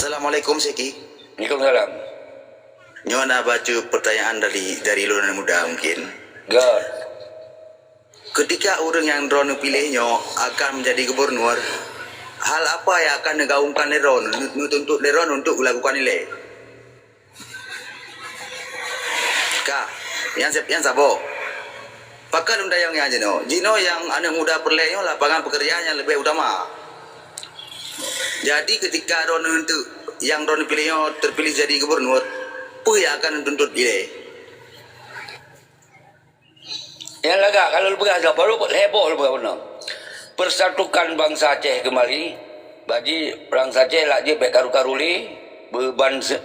Assalamualaikum Seki. Waalaikumsalam. Nyona baca pertanyaan dari Luna Muda mungkin. God. Ketika orang yang drone pilihnya akan menjadi gubernur, hal apa yang akan digaungkan Leron untuk Leron untuk melakukan nilai? Kak, yang sabo. Pakal undang yang Jino yang anak muda perlehnya lapangan pekerjaan yang lebih utama. Jadi ketika Ron untuk yang Ron pilihnya terpilih jadi gubernur, apa yang akan dituntut dia? Yang lagak kalau lu begas baru heboh lu benar. Persatukan bangsa Aceh kembali. Bagi bangsa Aceh lagi baik karu-karuli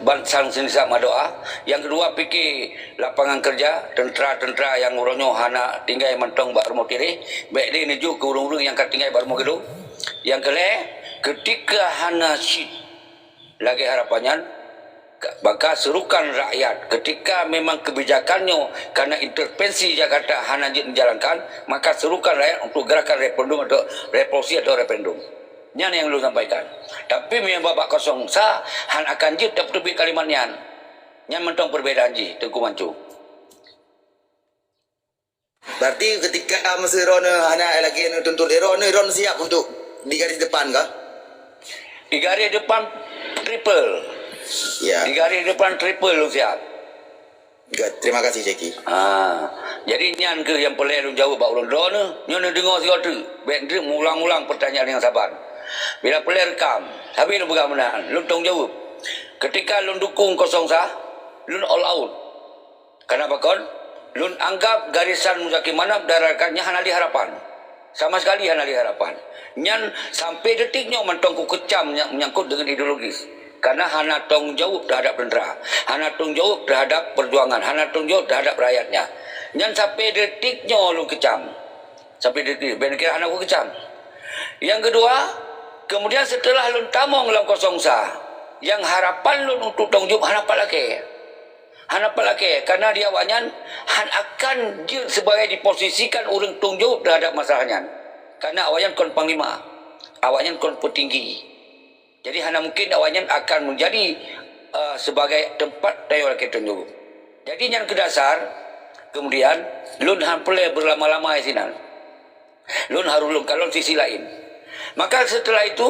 bansang senisa madoa. Yang kedua fikir lapangan kerja tentera-tentera yang uronyo hana tinggal mentong bak rumah kiri. Baik dia menuju ke urung-urung yang tinggal bak rumah kedua. Yang kedua ketika hana syid lagi harapannya maka serukan rakyat ketika memang kebijakannya karena intervensi Jakarta hana menjalankan, maka serukan rakyat untuk gerakan referendum atau revolusi atau referendum. Ini yang lu sampaikan. Tapi memang babak kosong sah han akan jid tak tepi kalimatnya. Yang mentong perbedaan ji Tengku Mancu. Berarti ketika Mesir Ron hana lagi tuntut Ron siap untuk di garis depan kah? Di garis depan triple. Ya. Di garis depan triple lu siap. Terima kasih Ceki. Jadi nyan ke yang pelai lu jawab bak ulun drone nyon dengar si otu. Baik ulang-ulang pertanyaan yang sabar. Bila pelai rekam, habis lu pegang menang, lu tanggung jawab. Ketika lu dukung kosong sah, lu all out. Kenapa kon? Lu anggap garisan Muzaki Manap darakannya hanali harapan. Sama sekali hanali harapan. Nyan sampai detiknya mentongku kecam menyangkut dengan ideologis. Karena hana tanggung jawab terhadap tentera, hana tanggung jawab terhadap perjuangan, hana tanggung jawab terhadap rakyatnya. Yang sampai detiknya lu kecam. Sampai detik, ben kira hana aku kecam. Yang kedua, kemudian setelah lu tamong dalam kosong sah, yang harapan lu untuk tanggung jawab hana palake. Hana palake karena dia awaknya han akan dia sebagai diposisikan orang tanggung jawab terhadap masalahnya. Karena awaknya kon panglima, awaknya kon petinggi. Jadi hanya mungkin awaknya akan menjadi sebagai tempat daya kita tunjuk. Jadi yang kedasar kemudian lun han pelai berlama-lama di sini. Lun harulung kalau sisi lain. Maka setelah itu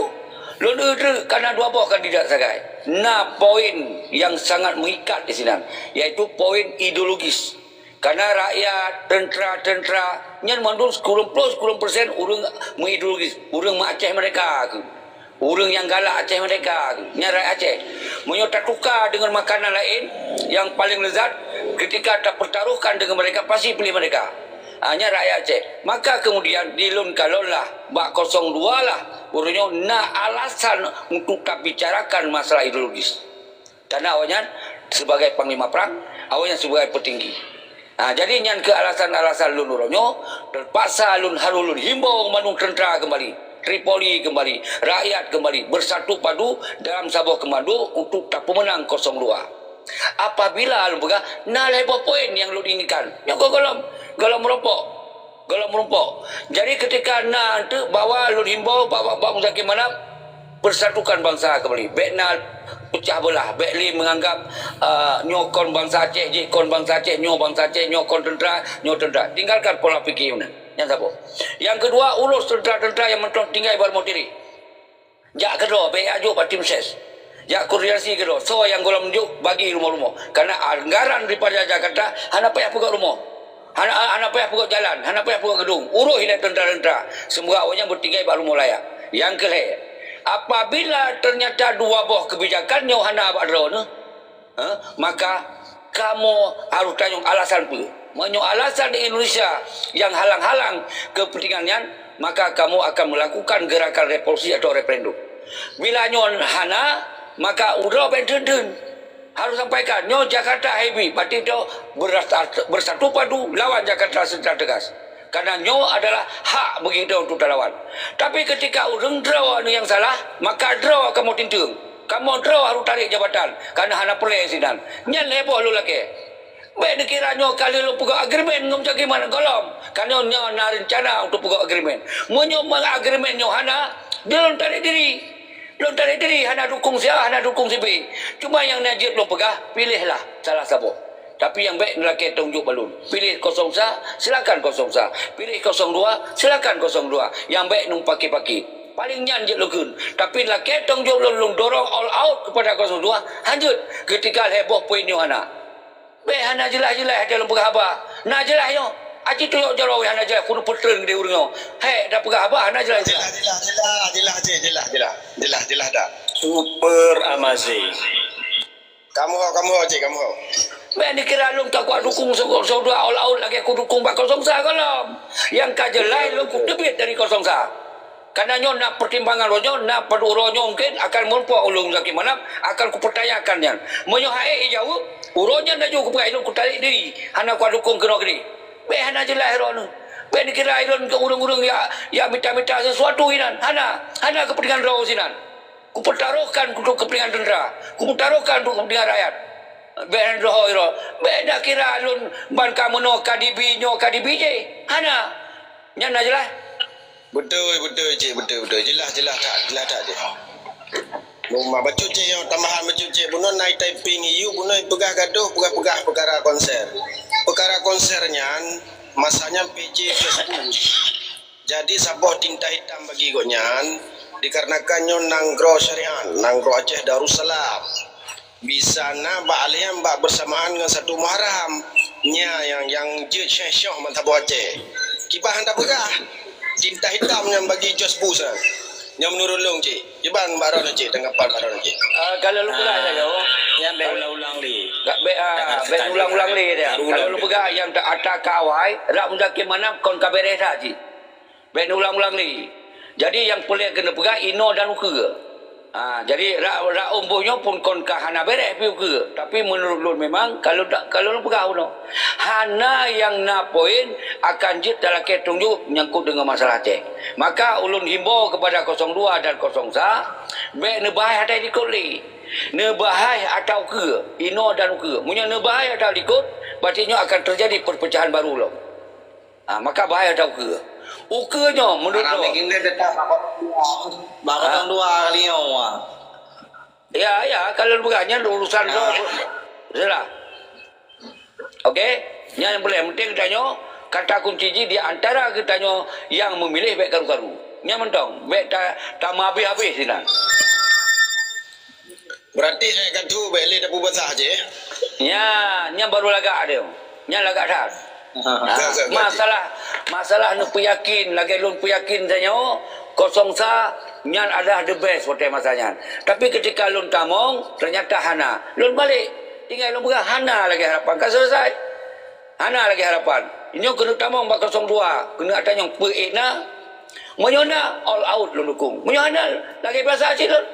lun karena dua buah kandidat sagai. Nah poin yang sangat mengikat di sini yaitu poin ideologis. Karena rakyat, tentera yang mandul 10% urang mengideologis, urang Aceh mereka. Orang yang galak Aceh mereka, nyarai Aceh. Menyota tukar dengan makanan lain yang paling lezat ketika tak pertaruhkan dengan mereka, pasti pilih mereka. Hanya rakyat Aceh. Maka kemudian dilun kalaulah bak 02 lah. Orangnya nak alasan untuk tak bicarakan masalah ideologis. Karena awalnya sebagai panglima perang, awalnya sebagai petinggi. Jadi yang ke alasan-alasan lun orangnya terpaksa lun harulun himbau manung tentera kembali. Tripoli kembali, rakyat kembali bersatu padu dalam sebuah komando untuk tak pemenang 02. Apabila lu pegang nah lebar poin yang lu inginkan, yang golong merompok. Jadi ketika nah itu bawa lu himbau bawa Muzaki Manap persatukan bangsa kembali. Bekna pecah belah, Bekli menganggap nyokon bangsa Aceh, jikon bangsa Aceh, bangsa Aceh, nyokon tentera. Tinggalkan pola fikir mana. Yang satu. Yang kedua, urus tentera-tentera yang mentong tinggal bermau diri. Jak kedua, baik ajuk pak tim ses. Jak koordinasi kedua. So yang golong menunjuk bagi rumah-rumah. Karena anggaran daripada Jakarta, hana payah pegak rumah. Hana payah pegak jalan. Hana payah pegak gedung. Urus ini tentera-tentera. Semua awalnya bertinggal baru layak. Yang kedua, apabila ternyata dua buah kebijakan yang hana abad drone, maka kamu harus tanya alasan apa. Alasan di Indonesia yang halang-halang kepentingannya, maka kamu akan melakukan gerakan revolusi atau referendum. Bila nyon hana, maka udah benten harus sampaikan nyon Jakarta heavy, berarti itu bersatu padu lawan Jakarta secara tegas. Karena nyo adalah hak bagi kita untuk lawan. Tapi ketika orang draw yang salah, maka draw kamu tintung. Kamu draw harus tarik jabatan. Karena hana pelai sinan. Nyan heboh lu lagi. Baik dikiranya kali lu pegak agreement ngom cak gimana golong. Karena nyo na rencana untuk pegak agreement. Menyo agreement nyo hana, dia tarik diri. Long tadi hana dukung si A, hana dukung si B. Cuma yang Najib long pegah, pilihlah salah satu. Tapi yang baik lelaki tunjuk balun. Pilih 01, silakan 01. Pilih 02, silakan 02. Yang baik nung paki-paki. Paling nyan je legun. Tapi lelaki tunjuk lung dorong all out kepada 02. Hanjut ketika heboh poin ni hana. Baik hana jelas-jelas dalam pegah apa. Nak jelas yo. Aci tu yo jaro hana jelas kudu petren dia urang yo. Hei dah pegah apa hana jelas. Jelas dah. Super amazing. Kamu cik, kamu. Ben dikira lu tak kuat dukung saudara all out lagi aku dukung bak 01 kalau. Yang kajelai lu ku debit dari 01. Karena nyo nak pertimbangan ronyo, nak peduronyo mungkin akan mempuak ulung lagi mana akan ku pertanyakannya. Menyo hae jauh, uronya nak juga ku pakai ku tarik diri. Hana ku dukung kena gini. Be hana jelas ron. Ben dikira iron ke urung-urung ya minta-minta sesuatu inan. Hana kepentingan ro sinan. Ku pertaruhkan untuk kepentingan tentera. Ku pertaruhkan untuk kepentingan rakyat. Ben roho beda kira alun ban kamu no KDB je. Hana. Nyana jelas. Betul cik, betul. Jelas tak je. Rumah bacu cik yang tambahan bacu cik bunon naik typing you bunon pegah gaduh pegah perkara konser. Perkara konsernya masanya PJ Facebook. Jadi sabah tinta hitam bagi gonyan dikarenakan nyo nanggro syarian, nanggro Aceh Darussalam. Bisa na ba aliam ba bersamaan dengan satu Muharram nya yang je syekh mantap Aceh. Kibah anda pegah tinta hitam yang bagi Jos Busa. Yang menurut long cik. Iban baron cik tanggapan baron cik. Kalau lu pegah saja yang berulang-ulang li. Bet ulang-ulang li dia. Kalau lu pegah yang tak ada kawai, rak mendaki mana kon kabere saji. Bet ulang-ulang li. Jadi yang pelik kena pegah ino dan uke. Jadi rak umbuhnya pun kon ka hana bereh pi uke. Tapi menurut lu memang kalau lu pegah uno. Hana yang na poin akan jit dalam ketunjuk menyangkut dengan masalah Aceh. Maka ulun himbau kepada 02 dan 01 bet nebahai hatai dikut li. Nebahai atau ke ino dan uke. Munya nebahai atau dikut berarti akan terjadi perpecahan baru lo. Maka bahaya atau ke. Ukenya menurut lo. Bikin dia tetap bakal dua kali nyawa. Ya, kalau bukannya urusan lo. Salah. Okey, yang boleh penting tanya kata kunci di antara kita yang memilih baik karu-karu. Nya mentong, baik tak habis sini. Berarti saya kata beli dah besar je. Nya baru lagak dia. Nya lagak dah. Masalah nu yakin lagi lun yakin tanya 01 nyan ada the best hotel masanya. Tapi ketika lun tamong ternyata hana. Lun balik tinggal lun bukan hana lagi harapan. Kan selesai. Hana lagi harapan. Ini kena tamong 02. Kena ada yang peikna. Menyona all out lun dukung. Menyona lagi biasa aja lun.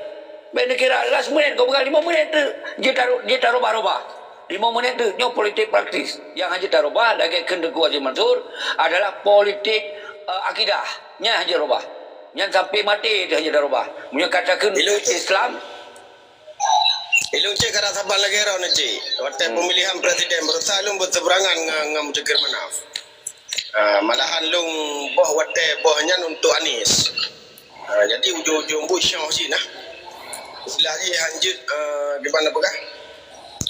Ben kira last minute kau bukan 5 minit tu. Dia taruh rubah. 5 minit tu nyo politik praktis. Yang Haji Tarubah lagi kena ku Haji Mansur adalah politik akidah. Nya Haji Tarubah. Yang sampai mati dia Haji Tarubah. Punya katakan Islam. Ilu cik kada sabar lagi raw na cik. Waktu pemilihan presiden berusaha lung berseberangan dengan Mutakir Manaf. Malahan lung bohnya untuk Anis. Jadi ujung-ujung bu syah sih nah. Lagi hanjut di mana pegah?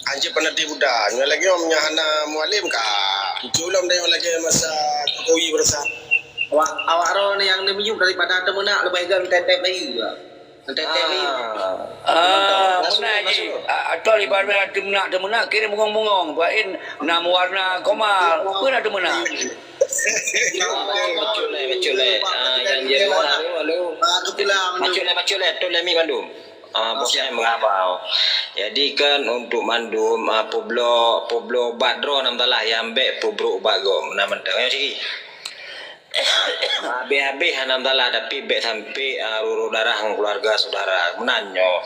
Anjir pernah di budak. Yang lagi omnya hana mualim kah? Culam dah yang lagi masa Jokowi bersah. Awak ron yang demiyu daripada temenak lebih gan tetep lagi juga. Tetep lagi. Mana ji? Atau ibarat temenak kira bungong-bungong. Buatin nama warna komal. Pernah temenak. Macul le. Yang dia malu. Macul le. Tu lemi Bandung. Bukan mengapa. Jadi kan untuk mandum Poblo Badro namtalah yang be Pobro Bagom nama tengah sih. Habis namtalah tapi be sampai ruru darah keluarga saudara menanyo.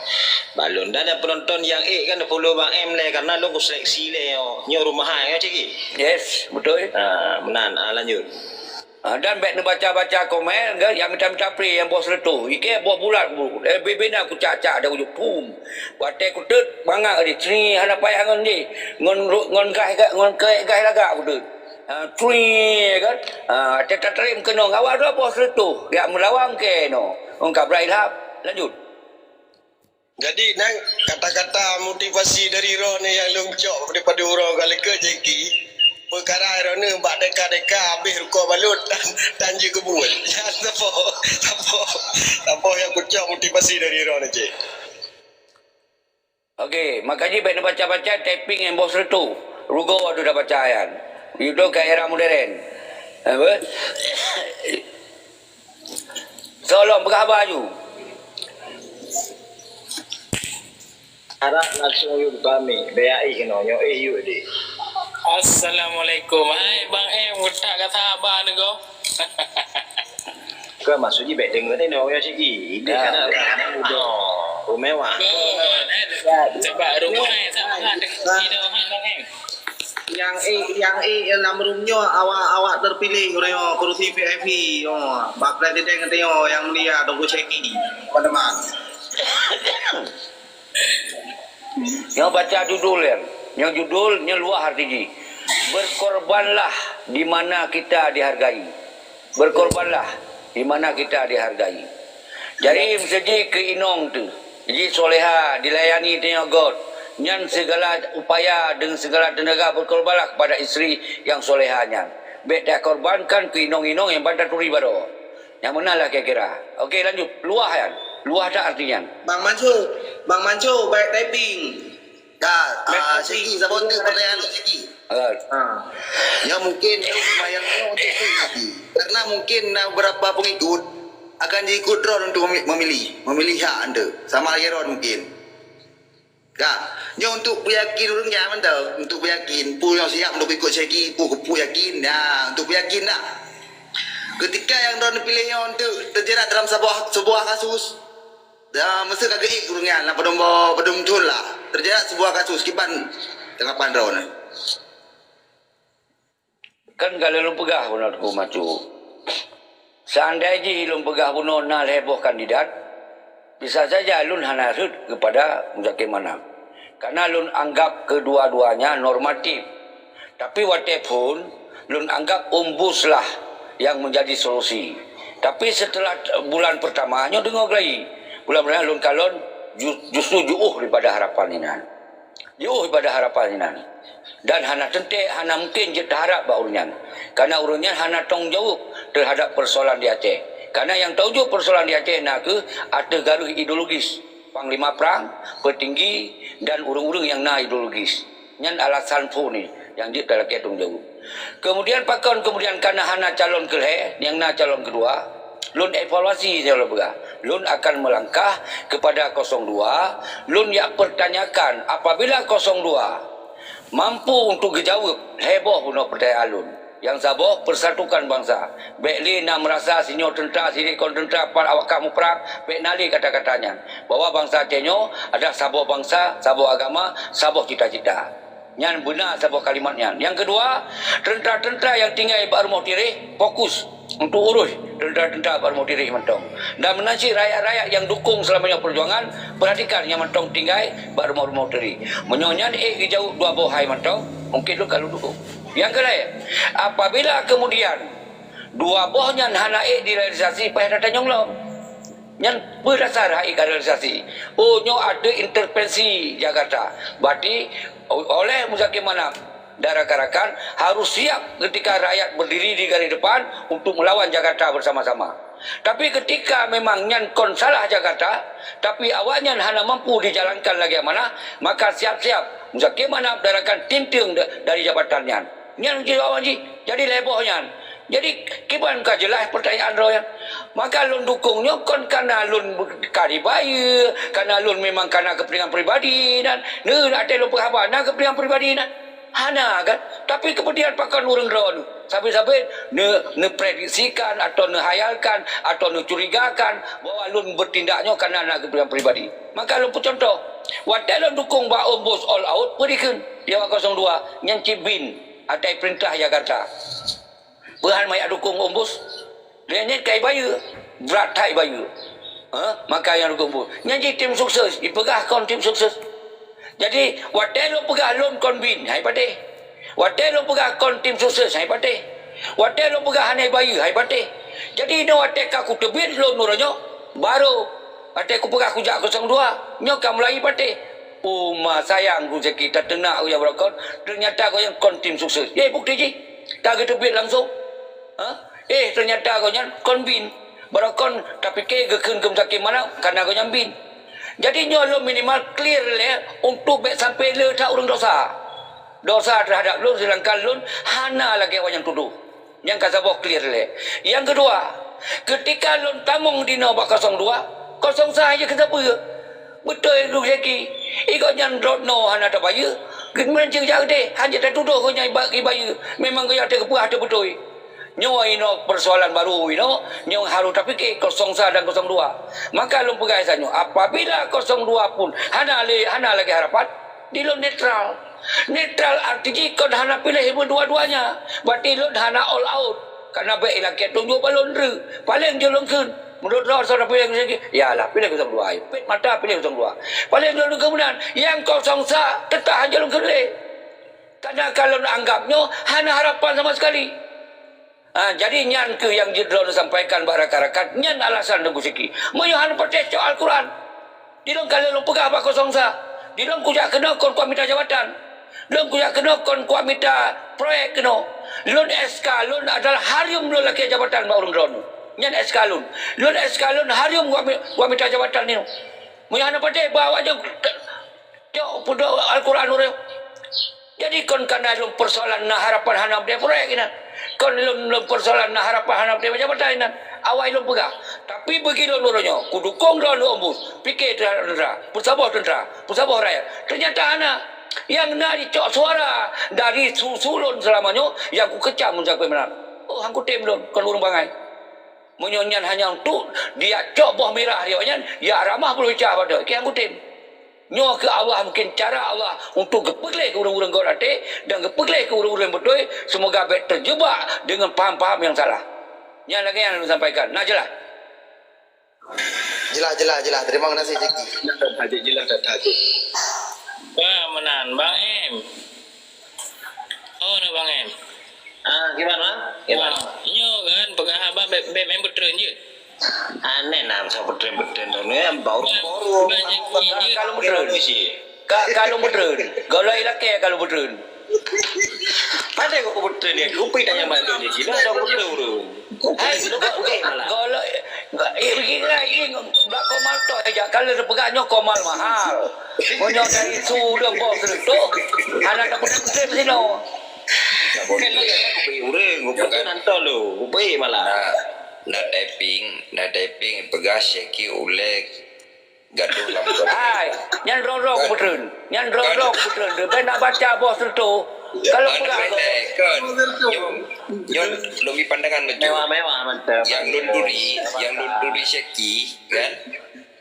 Balon dan ada penonton yang kan follow Bang M le karena lo seleksi le nyo rumah ya sih. Yes, betul. Menan lanjut. Dan baik baca-baca komen kan yang minta free yang bos letu. Ike buat bulat bu. Bebena aku cacak ada ujung pum. Wate aku tet bangak di sini ada payah ngon ni. Ngon kai laga aku tet. Tree kan. Terim kena awak tu bos letu. Ya melawang ke no. Ongkap rai lap. Lanjut. Jadi nang kata-kata motivasi dari roh ni yang longcok daripada orang kalau ke JK. Perkara roh ni bak deka-deka habis rukuk balut dan je kebun. Ya siapa yang kucak motivasi dari roh ni cik. Okey, makanya baik nak baca-baca typing yang bos tu. Rugo ada dah baca ayan. Itu ke era modern. Apa? Tolong berkhabar you. Harap langsung yuk kami. BAI kena nyo yuk di. Assalamualaikum. Hai bang mutak kata abang ni kau. Ke maksudnya baik dengar ni orang yang ciki. Ini kan orang muda. Mewah. Sebab rumah sama ada hidup hang. Yang namanya awak terpilih oleh kursi VIP bak presiden katanya yang mulia Dr. Cheki teman-teman. Yang baca judul yang. Yang judulnya luar artinya. Berkorbanlah di mana kita dihargai. Berkorbanlah di mana kita dihargai. Jadi mesti ke inong tu. Jadi soleha dilayani dengan God. Nyan segala upaya dengan segala tenaga berkorbanlah kepada isteri yang solehanya. Baik dia korbankan ke inong-inong yang bandar turi baru. Yang manalah kira-kira. Okey lanjut. Luah kan? Luah tak artinya? Bang Manco baik typing. Ciki sabotnya pertanyaan lu Ciki. Ya mungkin semayangnya untuk Ciki. Karena mungkin beberapa pengikut akan diikut Ron untuk memilih hak anda. Sama lagi Ron mungkin. Ya untuk beryakin orangnya mana? Untuk beryakin, pu yang siap untuk ikut Ciki, pu yakin. Ya, untuk beryakin dah. Ketika yang Ron pilihnya untuk terjerat dalam sebuah kasus, dah mesti kagak orangnya lah pedom tun lah. Terjerat sebuah kasus kiban tanggapan Ron. Kan kalau lu pegah pun aku macu. Seandainya lu pegah pun nak heboh kandidat, bisa saja lun hanarut kepada Muzakim Manap. Karena lun anggap kedua-duanya normatif. Tapi walaupun lun anggap umbuslah yang menjadi solusi. Tapi setelah bulan pertamanya dengar lagi. Bulan-bulan lun kalon justru jauh daripada harapan ini. Jauh daripada harapan ini. Dan hana tentek, hana mungkin je terharap baurunyan. Karena urunyan hana tanggung jawab terhadap persoalan di Aceh. Karena yang tahu je persoalan di Aceh nak ke ada garuh ideologis. Panglima perang, petinggi dan urung-urung yang nak ideologis. Yang alasan pun ni yang dia dalam tanggung jawab. Kemudian pakon karena hana calon keleh, yang nak calon kedua, lun evaluasi saya berah. Lun akan melangkah kepada 02. Lun yang pertanyakan apabila 02 mampu untuk dijawab heboh pun pertanyaan lun. Yang sabar persatukan bangsa. Baiklah nak merasa sinyo tentera, sini kon tentera, par awak kamu perang, baik nali kata-katanya. Bahawa bangsa Cenyo ada sabar bangsa, sabar agama, sabar cita-cita. Yang benar sabar kalimatnya. Yang kedua, tentera-tentera yang tinggal di Rumah Tirih, fokus untuk urus tentera-tentera Rumah Tirih mentong. Dan menansi rakyat-rakyat yang dukung selamanya perjuangan, perhatikan yang mentong tinggal di Rumah Tirih. Menyonyan jauh dua bohai mentong, mungkin lu kalau dukung. Yang kedua, apabila kemudian dua bohnya hana direalisasi, payah datang nyong yang berdasar hak realisasi. Oh, nyo ada intervensi Jakarta. Berarti oleh Muzakim Manap dan rakan-rakan harus siap ketika rakyat berdiri di garis depan untuk melawan Jakarta bersama-sama. Tapi ketika memang nyan kon salah Jakarta, tapi awaknya hana mampu dijalankan lagi yang mana, maka siap-siap Muzakim Manap dan rakan tinting dari jabatannya. Nyan jadi lebohnya. Jadi kiban ka jelas pertanyaan royan. Maka lun dukungnya kon karena lun kari bayu, karena lun memang karena kepentingan pribadi dan ada lun perhabana kepentingan pribadi dan hana kan. Tapi kemudian pakan urang ron. Sampai-sampai ne prediksikan atau ne hayalkan atau ne curigakan bahwa lun bertindaknya karena nak kepentingan pribadi. Maka lun pun contoh, wadah lun dukung ba ombos all out berikan dia 02 yang cibin atai perintah Jakarta. Berhan mayak dukung ombus. Dia ni kai bayu. Berat tai bayu. Maka yang dukung ombus. Nyanyi tim sukses. Ipegah kon tim sukses. Jadi, wadah lo pegah lon kon bin. Hai patih. Wadah lo pegah kon tim sukses. Hai patih. Wadah lo pegah hanai bayu. Hai patih. Jadi, no wadah kaku tebit lo nuranyo. Baru Pate aku pegah aku jak 02. Nyo kam Melayu pate. Uma sayang ku kita tenak aku yang berakon. Ternyata kau yang kon tim sukses. Bukti je. Tak kita biar langsung. Ternyata kau yang kon bin. Berakon tapi ke gekun sakit mana karena kau yang bin. Jadi nyo lo minimal clear le untuk baik sampai le tak urang dosa. Dosa terhadap lun silangkan lun hana lagi awak yang tuduh. Yang kasabok clear le. Yang kedua, ketika lun tamong di nombor 02, 01 aja kenapa ya? Betul lu seki. Ikut yang no hana tak bayar. Kemudian cakap deh, hanya tak tuduh kau yang bayar. Memang kau yang ada kepuah ada betul. Nyo ino persoalan baru ino, nyo harus tapi ke 01 dan 02. Maka lun pegai sanyo. Apabila 02 pun hana lagi harapan, di lun netral. Netral artinya kau hana pilih dua-duanya. Berarti lun hana all out. Karena baik lagi tunjuk balon re. Paling jolong kun. Menurut Ron saudara pilih lagi. Yalah pilih 02. Pit mata pilih 02. Paling jolong kemudian yang 01 tetap jolong kun le. Karena kalau anggapnya hana harapan sama sekali. Jadi nyan ke yang Jedron sampaikan rakan-rakan nyan alasan dengan siki. Moyo hana percaya Al-Quran. Di dalam kalau lu pegang apa 01. Di dalam kujak kena kon kuamita jawatan. Lun kujak kena kon kuamita proyek kena. Lun SK lun adalah harium lun laki jabatan ba urang drone. Nyan SK lun. Lun SK lun harium kuamita jabatan ni. Moyo hana percaya bawa je pudo Al-Quran ure. Jadi kon kana lun persoalan na harapan hanap dia proyek ina. Kon lun persoalan na harapan hanap dia jabatan ina. Awai lun pegang. Tapi bagi lun uronyo, kudukong lun ombus. Pikir tentera, pusabah rakyat. Ternyata ana yang nak dicok suara dari susulun selamanya yang ku kecam mencapai benar. Hangku tim lun kon urang bangai. Menyonyan hanya untuk dia cok buah merah dia nyan, ya ramah perlu bicara pada. Ki hangku tim. Nyo ke Allah mungkin cara Allah untuk gepegleh ke urang-urang kau rate dan gepegleh ke urang-urang betul semoga bet terjebak dengan paham-paham yang salah. Yang lagi yang sampaikan. Nah jelas. Jelas. Terima kasih Jeki. Jelas tak tajuk. Menan Bang Em. Oh, no Bang Em. Gimana? Nyo kan pegang abang BM betul je. Aneh nam sa betul-betul tu ya baru Kalau betul. Kalau betul. Kalau ilake kalau betul. Pandai kok betul dia. Kupi tanya balik dia. Sila ada betul tu. Hai, kalau ini tak komal tu aja. Kalau pegaknya komal mahal. Punya dari sudah bos tu. Anak dapat betul sini. Kupi urang, kupi nantol lu. Kupi malah. Na typing pegas Syeki oleh gaduh lampau. Hai, nyan rorok betul. Nyan rorok betul. Dia nak baca bos tu. Kalau pegang Nyon lebih pandangan betul. Mewah mantap. Yang lunduri Syeki kan.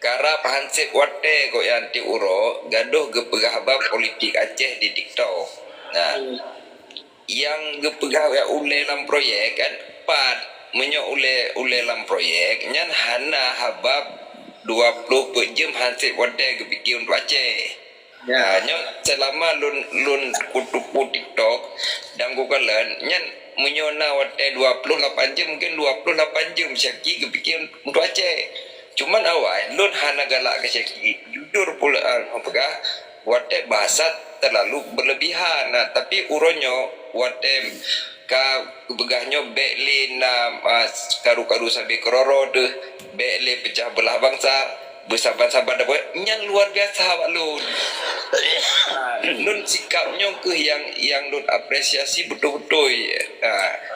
Kara pahansip wate ko yang ti uro gaduh gepegah bab politik Aceh di TikTok. Nah, yang gepegah ya ule dalam proyek kan pat menyo ule dalam proyek nyan hana habab 20 per jam hansip wate gepikir untuk Aceh. Ya, nyon selama lun kutupu TikTok dan Google nyan menyona wate 28 jam mungkin 28 jam Syeki kepikir untuk Aceh. Cuman awal lun hana galak ke Syeki. Jujur pula apakah wate bahasa terlalu berlebihan. Nah, tapi uronyo wate ka begahnya bekli na karu-karu sampai keroro tu bekli pecah belah bangsa bersabar-sabar dapat yang luar biasa awak lun. Lun sikapnya ke yang lun apresiasi betul-betul.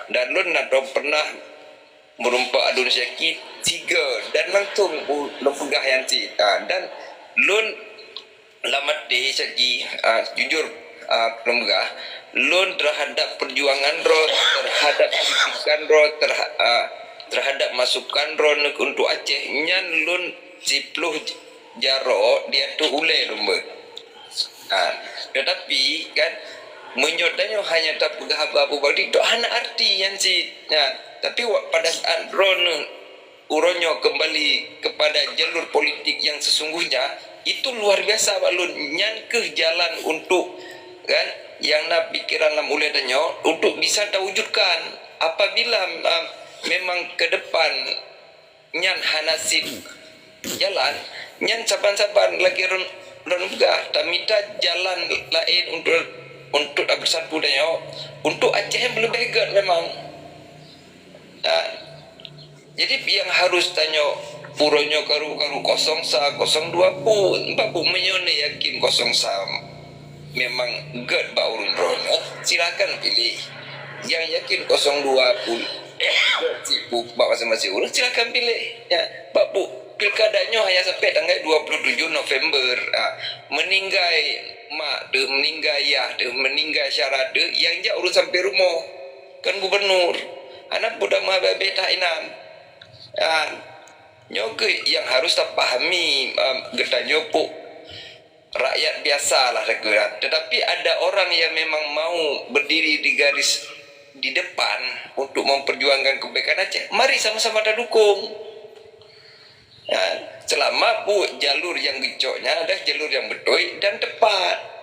Dan lun nak pernah merumpak adun Syeki 3 dan langsung lun pegah yang si dan lun lamat di Syeki jujur lun pegah lun terhadap perjuangan roh terhadap kritikan roh terhadap masukan roh untuk Aceh nyan lun 10 jaro dia tu ule lumba. Tetapi kan menyodanya hanya tak pegah apa-apa bagi tu hana arti yang si tapi pada saat uronyo kembali kepada jalur politik yang sesungguhnya itu luar biasa balun nyan ke jalan untuk kan yang nak pikiran lam ule danyo untuk bisa terwujudkan apabila memang ke depan nyan hanasib jalan nyan saban-saban lagi ron begah tamita jalan lain untuk bersatu dan untuk Aceh yang belum begat memang. Nah, jadi yang harus tanya puronyo karu 02 pun bapu menyone yakin 03 memang ged ba urun rono silakan pilih. Yang yakin 02 pun sibuk bak masing-masing urun silakan pilih ya. Bapu pilkadanya hanya sampai tanggal 27 November. Meninggal mak deh, meninggal ayah deh, meninggal syarat deh, yang jak urus sampai rumah kan gubernur anak budak mahababe ta'inan nyoge yang harus tak pahami getanya puk rakyat biasa lah reguran. Tetapi ada orang yang memang mau berdiri di garis di depan untuk memperjuangkan kebaikan Aceh, mari sama-sama kita dukung ya, selama jalur yang gecoknya adalah jalur yang betul dan tepat.